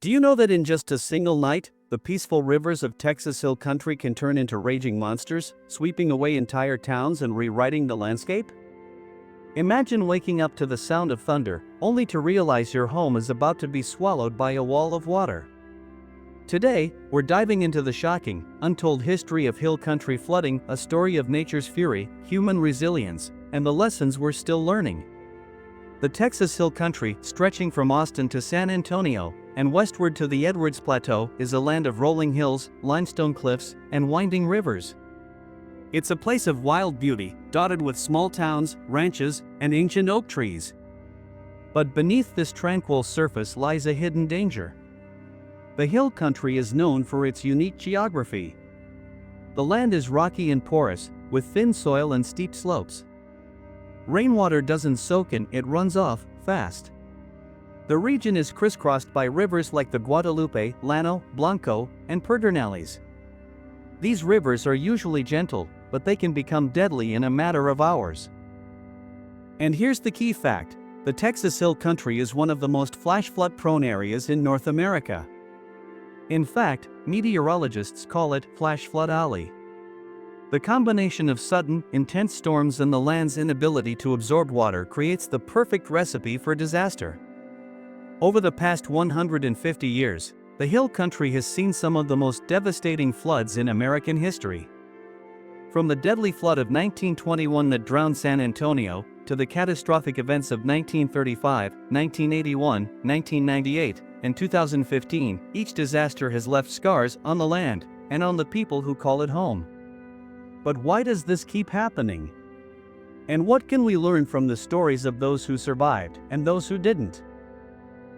Do you know that in just a single night, the peaceful rivers of Texas Hill Country can turn into raging monsters, sweeping away entire towns and rewriting the landscape? Imagine waking up to the sound of thunder, only to realize your home is about to be swallowed by a wall of water. Today, we're diving into the shocking, untold history of hill country flooding, a story of nature's fury, human resilience, and the lessons we're still learning. The Texas Hill Country, stretching from Austin to San Antonio, and westward to the Edwards Plateau, is a land of rolling hills, limestone cliffs, and winding rivers. It's a place of wild beauty, dotted with small towns, ranches, and ancient oak trees. But beneath this tranquil surface lies a hidden danger. The hill country is known for its unique geography. The land is rocky and porous, with thin soil and steep slopes. Rainwater doesn't soak in, it runs off fast. The region is crisscrossed by rivers like the Guadalupe, Llano, Blanco, and Pedernales. These rivers are usually gentle, but they can become deadly in a matter of hours. And here's the key fact: the Texas Hill Country is one of the most flash flood-prone areas in North America. In fact, meteorologists call it Flash Flood Alley. The combination of sudden, intense storms and the land's inability to absorb water creates the perfect recipe for disaster. Over the past 150 years, the hill country has seen some of the most devastating floods in American history. From the deadly flood of 1921 that drowned San Antonio, to the catastrophic events of 1935, 1981, 1998, and 2015, each disaster has left scars on the land and on the people who call it home. But why does this keep happening? And what can we learn from the stories of those who survived and those who didn't?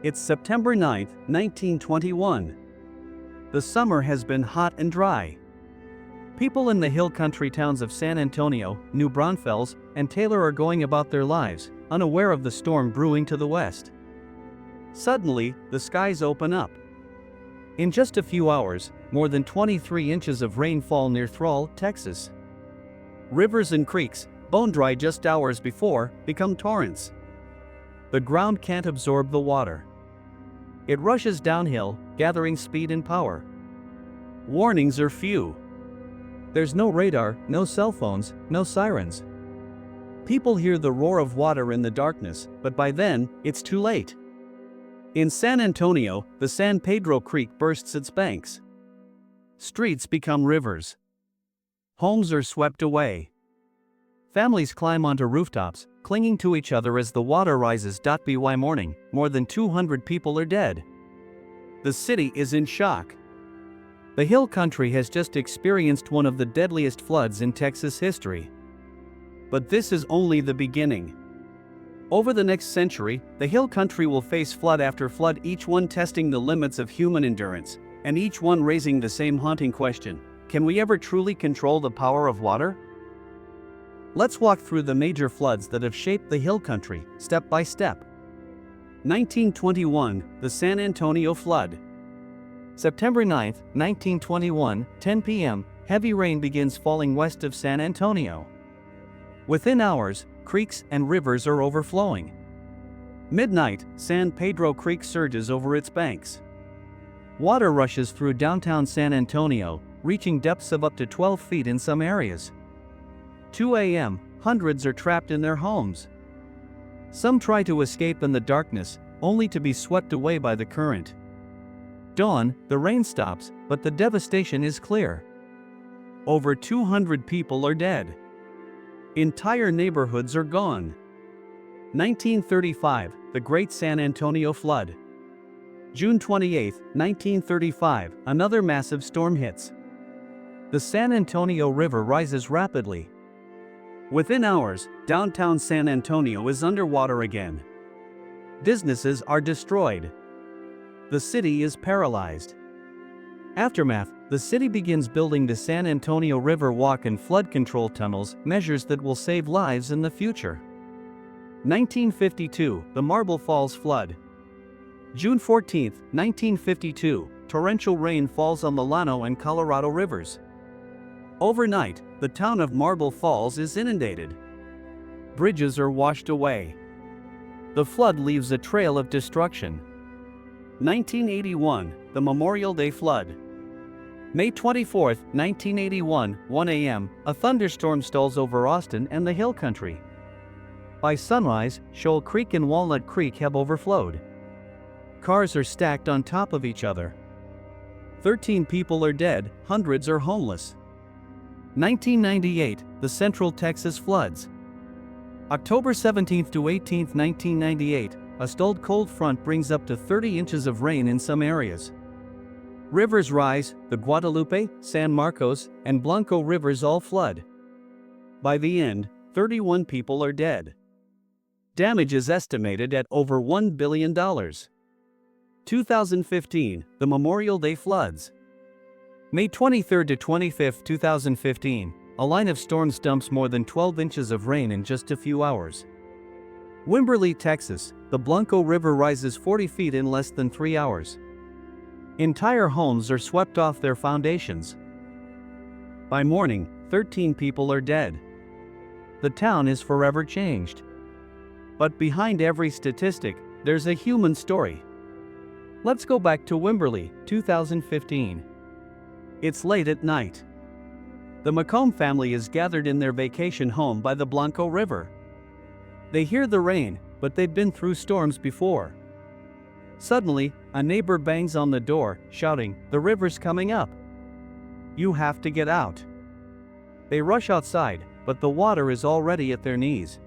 It's September 9, 1921. The summer has been hot and dry. People in the hill country towns of San Antonio, New Braunfels, and Taylor are going about their lives, unaware of the storm brewing to the west. Suddenly, the skies open up. In just a few hours, more than 23 inches of rain fall near Thrall, Texas. Rivers and creeks, bone dry just hours before, become torrents. The ground can't absorb the water. It rushes downhill, gathering speed and power. Warnings are few. There's no radar, no cell phones, no sirens. People hear the roar of water in the darkness, but by then, it's too late. In San Antonio, the San Pedro Creek bursts its banks. Streets become rivers. Homes are swept away. Families climb onto rooftops, clinging to each other as the water rises. By morning, more than 200 people are dead. The city is in shock. The hill country has just experienced one of the deadliest floods in Texas history. But this is only the beginning. Over the next century, the hill country will face flood after flood, each one testing the limits of human endurance, and each one raising the same haunting question: can we ever truly control the power of water? Let's walk through the major floods that have shaped the hill country, step by step. 1921, the San Antonio Flood. September 9, 1921, 10 p.m., heavy rain begins falling west of San Antonio. Within hours, creeks and rivers are overflowing. Midnight, San Pedro Creek surges over its banks. Water rushes through downtown San Antonio, reaching depths of up to 12 feet in some areas. 2 a.m., hundreds are trapped in their homes. Some try to escape in the darkness, only to be swept away by the current. Dawn, the rain stops, but the devastation is clear. Over 200 people are dead. Entire neighborhoods are gone. 1935, the Great San Antonio Flood. June 28, 1935, another massive storm hits. The San Antonio River rises rapidly. Within hours, downtown San Antonio is underwater again. Businesses are destroyed. The city is paralyzed. Aftermath: the city begins building the San Antonio River Walk and flood control tunnels, measures that will save lives in the future. 1952, the Marble Falls Flood. June 14, 1952, torrential rain falls on the Llano and Colorado rivers. Overnight, the town of Marble Falls is inundated. Bridges are washed away. The flood leaves a trail of destruction. 1981, the Memorial Day flood. May 24, 1981, 1 a.m., a thunderstorm stalls over Austin and the Hill Country. By sunrise, Shoal Creek and Walnut Creek have overflowed. Cars are stacked on top of each other. 13 people are dead, hundreds are homeless. 1998, the Central Texas floods. October 17 to 18, 1998, a stalled cold front brings up to 30 inches of rain in some areas. Rivers rise, the Guadalupe, San Marcos, and Blanco rivers all flood. By the end, 31 people are dead. Damage is estimated at over $1 billion. 2015, the Memorial Day floods. May 23 to 25, 2015, a line of storms dumps more than 12 inches of rain in just a few hours. Wimberley, Texas, the Blanco River rises 40 feet in less than 3 hours. Entire homes are swept off their foundations. By morning, 13 people are dead. The town is forever changed. But behind every statistic, there's a human story. Let's go back to Wimberley, 2015. It's late at night. The Macomb family is gathered in their vacation home by the Blanco River. They hear the rain, but they've been through storms before. Suddenly, a neighbor bangs on the door, shouting, "The river's coming up. You have to get out." They rush outside, but the water is already at their knees.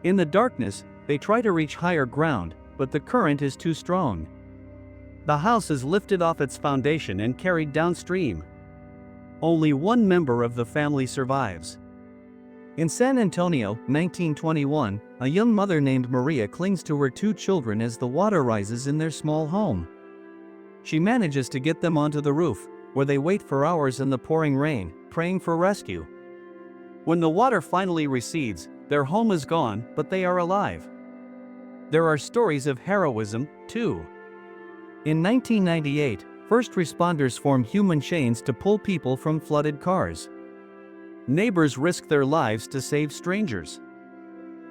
In the darkness, they try to reach higher ground, but the current is too strong. The house is lifted off its foundation and carried downstream. Only one member of the family survives. In San Antonio, 1921, a young mother named Maria clings to her 2 children as the water rises in their small home. She manages to get them onto the roof, where they wait for hours in the pouring rain, praying for rescue. When the water finally recedes, their home is gone, but they are alive. There are stories of heroism, too. In 1998, first responders formed human chains to pull people from flooded cars. Neighbors risk their lives to save strangers.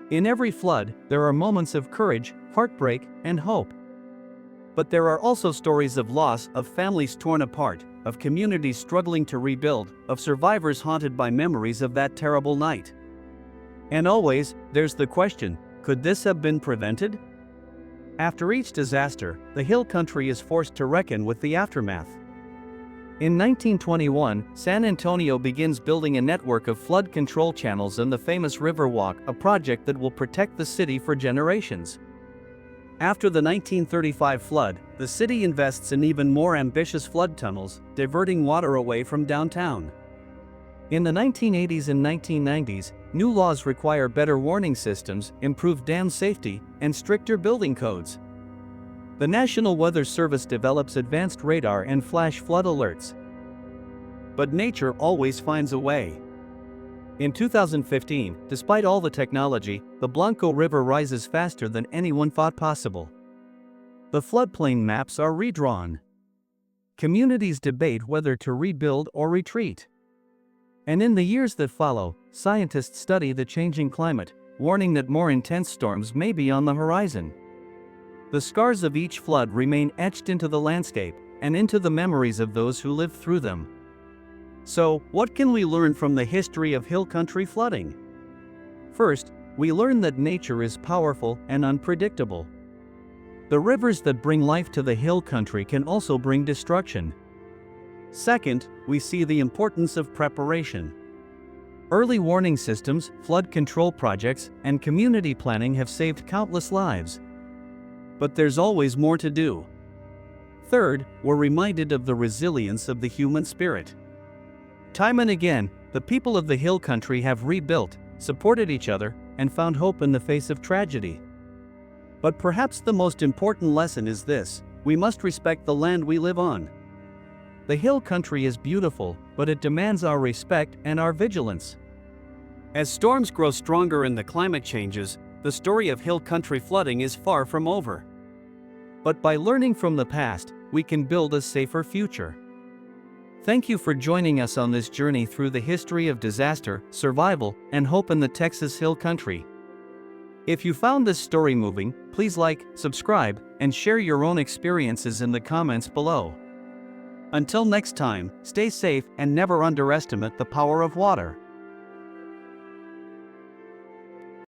In every flood, there are moments of courage, heartbreak, and hope. But there are also stories of loss, of families torn apart, of communities struggling to rebuild, of survivors haunted by memories of that terrible night. And always, there's the question, could this have been prevented? After each disaster, the Hill Country is forced to reckon with the aftermath. In 1921, San Antonio begins building a network of flood control channels and the famous Riverwalk, a project that will protect the city for generations. After the 1935 flood, the city invests in even more ambitious flood tunnels, diverting water away from downtown. In the 1980s and 1990s, new laws require better warning systems, improved dam safety, and stricter building codes. The National Weather Service develops advanced radar and flash flood alerts. But nature always finds a way. In 2015, despite all the technology, the Blanco River rises faster than anyone thought possible. The floodplain maps are redrawn. Communities debate whether to rebuild or retreat. And in the years that follow, scientists study the changing climate, warning that more intense storms may be on the horizon. The scars of each flood remain etched into the landscape, and into the memories of those who lived through them. So, what can we learn from the history of Hill Country flooding? First, we learn that nature is powerful and unpredictable. The rivers that bring life to the Hill Country can also bring destruction. Second, we see the importance of preparation. Early warning systems, flood control projects, and community planning have saved countless lives. But there's always more to do. Third, we're reminded of the resilience of the human spirit. Time and again, the people of the Hill Country have rebuilt, supported each other, and found hope in the face of tragedy. But perhaps the most important lesson is this: we must respect the land we live on. The Hill Country is beautiful, but it demands our respect and our vigilance. As storms grow stronger and the climate changes, the story of Hill Country flooding is far from over. But by learning from the past, we can build a safer future. Thank you for joining us on this journey through the history of disaster, survival, and hope in the Texas Hill Country. If you found this story moving, please like, subscribe, and share your own experiences in the comments below. Until next time, stay safe and never underestimate the power of water.